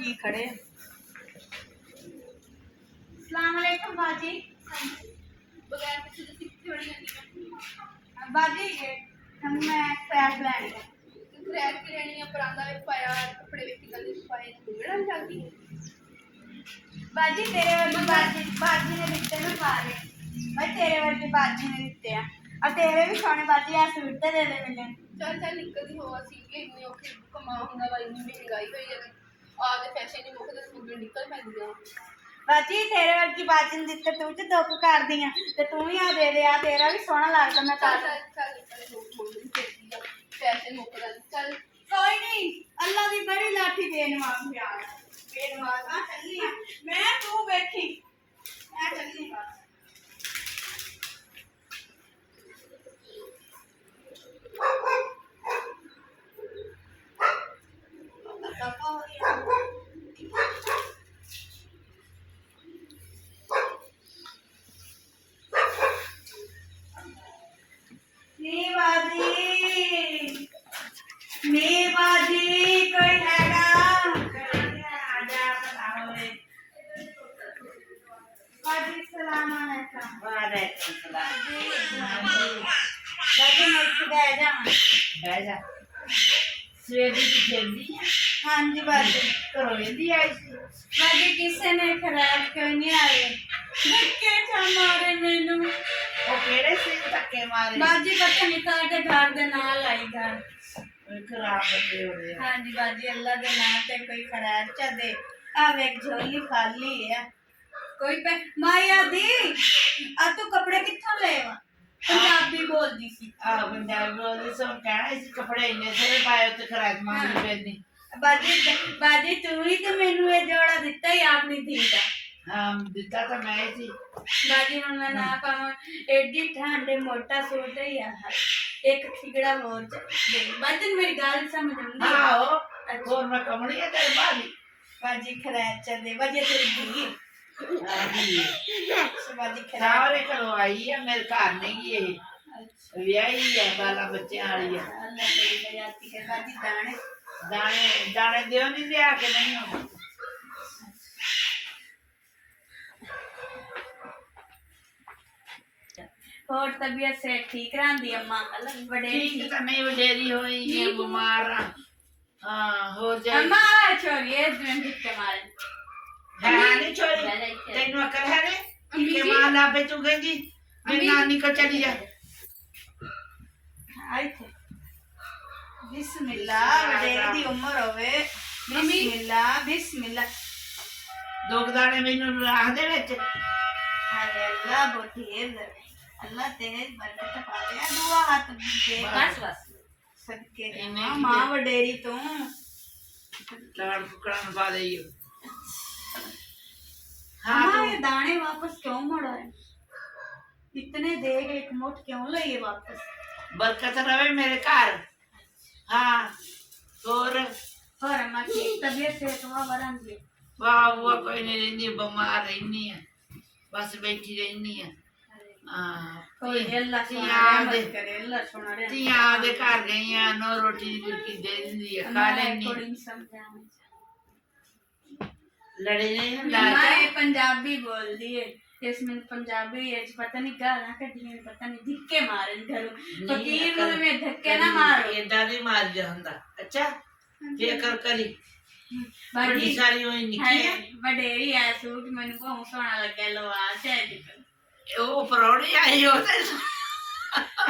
जी खड़े। अस्सलाम वालेकुम बाजी। बाजी मैं क्रैक लैनी है। क्रैक की लेनी है, परांदा भी पाया, कपड़े भी कितना दिन पाए, मुंगड़ा जाती है। बाजी तेरे वर्गी बाजी बाजी ने दिते ना पारे। भाई तेरे वर्गी बाजी ने दिते हैं और तेरे भी सोने बाजी आ सूट दे दे मैंने। चल चल निकलती हो सी के इतनी औखी कमा होंदा भाई इतनी महंगाई हुई है आज फैशन नहीं मुकदे सूट निकल पैंदियां। बाजी तेरे वर्गी बाजी ने दिते तू ते दुख कर दी ते तू ही आ दे दे आ तेरा भी सोना लगदा मैं चल कर चल चल निकल जो मोड़ करती है फैशन मुकदा चल कोई नहीं अल्लाह दी बड़ी लाठी बेनवाज यार बेनवाज आ चलनी है मैं तू बैठी मैं चलनी बस। नी बाजी कोई हैगा आजा बताओ बाजी सलाम अलैकुम। वालेकुम सलाम। बाजी मैं बैठ जा बैठ जा। सवेर की खेलदी है। हाँ जी बाजी घरों वेंदी आई सी। बाजी किसी ने खराब क्यों नहीं आए धक्के था मारे मैनू वो केड़े से धक्के मारे? बाजी पता निकाल के घर दे नाल आई घर। कोई खराब बच्चे हो रहे हैं। हाँ जी बाजी अल्लाह दे नाम ते कोई खराब चा दे आ वेख झोली खाली है कोई पे माया दी आ तू कपड़े कित्थों लेवा पंजाबी बोलदी सी। पंजाबी बोलदी सब कहना इस कपड़े इन्ने सारे पाए उत्ते खराब मांगी पैंदी। बाजी बाजी तू ही तो मैनू ये जोड़ा दिता ही आपनी थी का। हाँ दिता तो मैं सी। बाजी हुण मैं ना पावां एडी ठंडे मोटा सूट है यार एक ठिगड़ा और दे बाजी मेरी गल समझ आंदी हाँ ओ और मैं कमड़ी है तेरे बादी। बाजी खराब चा दे बाजी तेरी दी बाजी खराब सारे घरों आई है मेरे घर नहीं ये व्याही है बाला बच्चे वाली है। अल्लाह तेरी बजाती है बाजी दाने दाने दाने दियो नहीं लिया के नहीं हो। और तबीयत से ठीक रहंदी अम्मा अलग बड़े ठीक तो नहीं वडेरी होई है बीमार हाँ हो जाए। अम्मा छोरी ये दिन के मारे है नहीं छोरी तेन अकल है ने के मां ला पे तू गई मेरी नानी को चली जा। आई थे बिस्मिल्लाह वडेरी दी उम्र होवे बिस्मिल्लाह बिस्मिल्लाह दो दाने मैनू राह दे विच। अरे अल्लाह बोटी अल्लाह तेरे बरकत पा दे दुआ हाथ दे बस बस सदके मां वडेरी तू लाड़ फुकड़ा में पा दे यो। हाँ ये दाने वापस क्यों मोड़ा है इतने दे के एक मुठ क्यों लिए वापस? बरकत रहे मेरे घर। हाँ और अम्मा की तबीयत से तो वरन दी वाह वो कोई नहीं रहनी बीमार रहनी है बस बैठी रहनी है। हाँ कोई अल्लाह करे अल्लाह सुना रे तियां दे घर गई हैं नो रोटी की दे दी है खा लेनी थोड़ी समझाने लड़े नहीं अम्मा ये पंजाबी बोल दी है इसमें पंजाबी है पता नहीं गाना कढ़ियां पता नहीं धक्के मारे घरों फकीर में धक्के ना मारो ये दादी मार जांदा। अच्छा ये कर करी बड़ी सारी होई निकी है वडेरी है सूट मैंने बहुत सोना लगे लो आ चाहिए ओ परौड़ी आई हो ते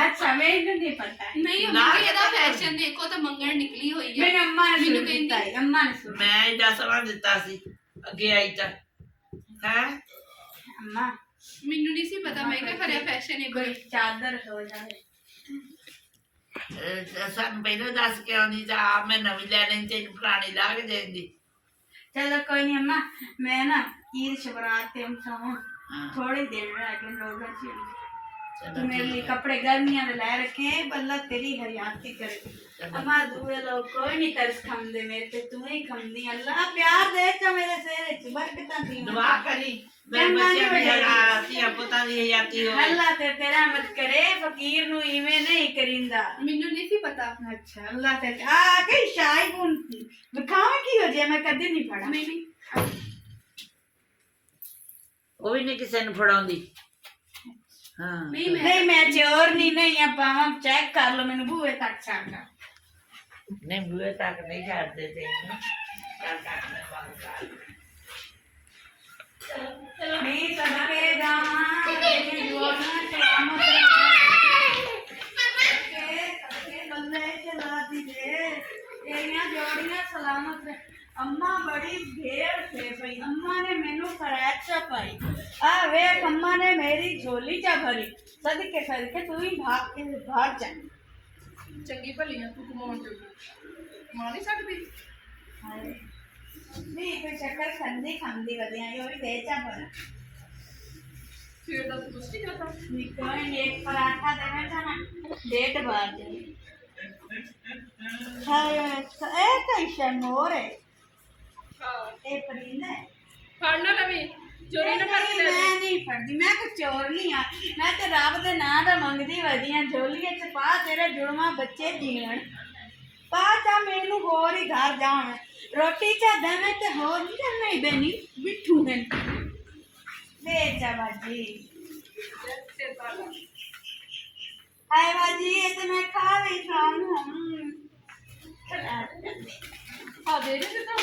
अच्छा मैंने नहीं पता नहीं अम्मी ਇਹਦਾ फैशन देखो तो मंगण निकली हुई है मैंने अम्मा ने ਮੈਨੂੰ कहती ਕਹਿੰਦੀ अम्मा ने सुन मैं एडा सवा दिता सी अगे आई ता हैं अम्मा ਮੈਨੂੰ नहीं सी पता मैं क्या खरे फैशन है कोई चादर हो जाए सन पहले दस के आनी जा आप मैं नवी लेने ते पुरानी ला के देंदी। चलो कोई नहीं अम्मा मैं ना ईद शबरात पे हूँ थोड़ी देर रह गए रोजा चली तो मेरे लिए कपड़े गर्मियां में लाए रखे हैं बल्ला तेरी हरियाती करे अम्मा दूसरे लोग कोई नहीं तरस खम दे मेरे पे तू ही खम दी अल्लाह प्यार दे चा मेरे सेरे च बरकत दी दुआ करी मैं बच्चे भी हलाती अब पता नहीं जाती हो अल्लाह ते तेरा मत करे फकीर नु इवें नहीं करिंदा ਮੈਨੂੰ ਨਹੀਂ ਸੀ ਪਤਾ अच्छा अल्लाह ते आ कई शाही गुन दिखावे की हो जे मैं कदी नहीं पढ़ा ਨਹੀਂ ਨਹੀਂ ਉਹ ਵੀ ਨਹੀਂ ਕਿਸੇ ਨੂੰ ਫੜਾਉਂਦੀ ਹਾਂ ਨਹੀਂ ਮੈਂ नहीं मैं चोर नहीं है पावा चेक कर लो मैंने बूहे तक छाड़ा ਨਹੀਂ ਬੂਏ ਤੱਕ ਨਹੀਂ ਛੱਡਦੇ ਤੈਨੂੰ ਚੱਲ ਕਰ ਲੈ ਬੰਦ ਕਰ नहीं सदके जावा तेरे जोड़ना सलामत सदके बल्ले चला दीजे तेरियां जोड़ियां सलामत रहे अम्मा बड़ी भेड़ थे भाई अम्मा ने मैनू फरैत चा पाई आ वेख अम्मा ने मेरी झोली चा भरी सदके तू ही भाग जा ਚੰਗੀ ਭਲੀ ਆ ਤੂੰ ਕਮਾਉਣ ਚ ਮਾਰ ਨਹੀਂ ਸਕਦੀ हाय नहीं कोई चक्कर खंदी खंदी वाली आई और दे चा भरा ਫਿਰ ਤਾਂ ਤੂੰ ਕੁਛ ਨਹੀਂ ਕਰਦਾ निकोई एक पराठा देना था ना डेट बार दे हाय ए कैसे मोर है ਹਾਂ ए परिंदा है ਫੜ ਨਾ ਲਵੀ ਚੋਰੀ ਨਾ ਕਰਕੇ ਲੈ मैं नहीं फड़दी मैं कुछ चोर नहीं आ मैं ते रब दे नां दा मंगदी वदियां झोलिए च पा तेरे जुड़वा बच्चे जीवन पा चा मेनू होर ही घर जान रोटी चा देवे ते होर नहीं नहीं बेनी बिठू हैं दे चा बाजी ਸਿਰ ਪਾ ਲਾ हाय बाजी ये तो मैं खा भी खाऊं ਆ ਦੇ ਦੇ ਤਾਂ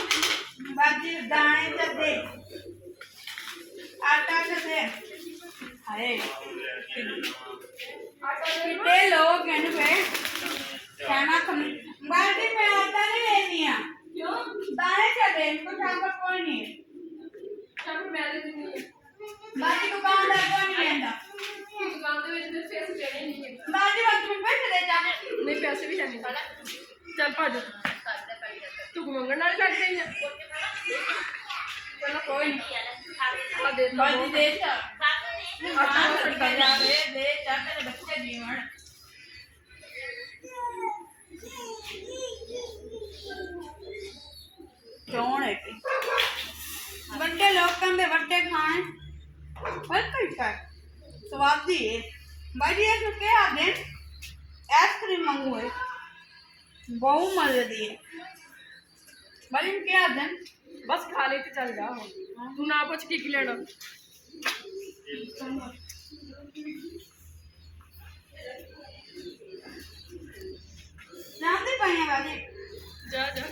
बाजी दाने च दे आटा च दे हाय कितने लोग हैं वे खाना खम बाजी मैं आटा नहीं लेनी है ਕਿਉਂ दाने च दे इनको चांगा कोई नहीं है ਚੱਲ ਮੈਂ ਦੇ ਦਿੰਦੀ ਹਾਂ बाजी दुकानदार कोई नहीं लेंदा ਦੁਕਾਨ ਦੇ ਵਿੱਚ ਤੇ ਫੇਸ ਦੇਣੇ ਨਹੀਂ ਹੈ बाजी वक्त में पैसे दे जा ਨਹੀਂ ਪੈਸੇ ਵੀ ਜਾਣੇ ਚੱਲ ਭੱਜ ਤੂੰ ਮੰਗਣ ਨਾਲ ਲੱਗ ਗਈ ਆ चलो कोई नहीं ਆ ਦੇ बाजी दे चा आटा आटा जा दे चा तेरे बच्चे जीवन कौन है कि बड़े लोगों दे बड़े खाने पर कैसा स्वादी है भाई ये तो क्या दे आइसक्रीम मंगू है बहुत मजे दी है भाई क्या दे ਬਸ ਖਾ ਲਈ ਤੇ ਚੱਲ ਜਾ ਹੁਣ ਤੂੰ ਨਾ ਪੁੱਛ ਕੀ ਲੈਣਾ नाम दे पाए बाजी ਜਾ ਜਾ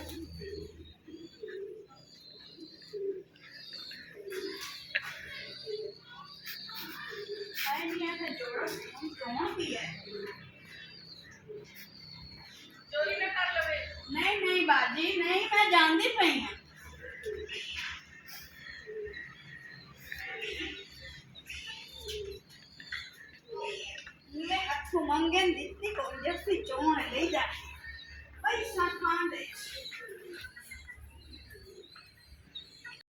आई नहीं है जोड़ा कौन भी है ਚੋਰੀ ਨਾ ਕਰ ਲਵੇ नहीं नहीं बाजी नहीं मैं जानती पई हां मैं अथू मंगन दित्ती को जफ्फी चोण ले जा पैसा खान दे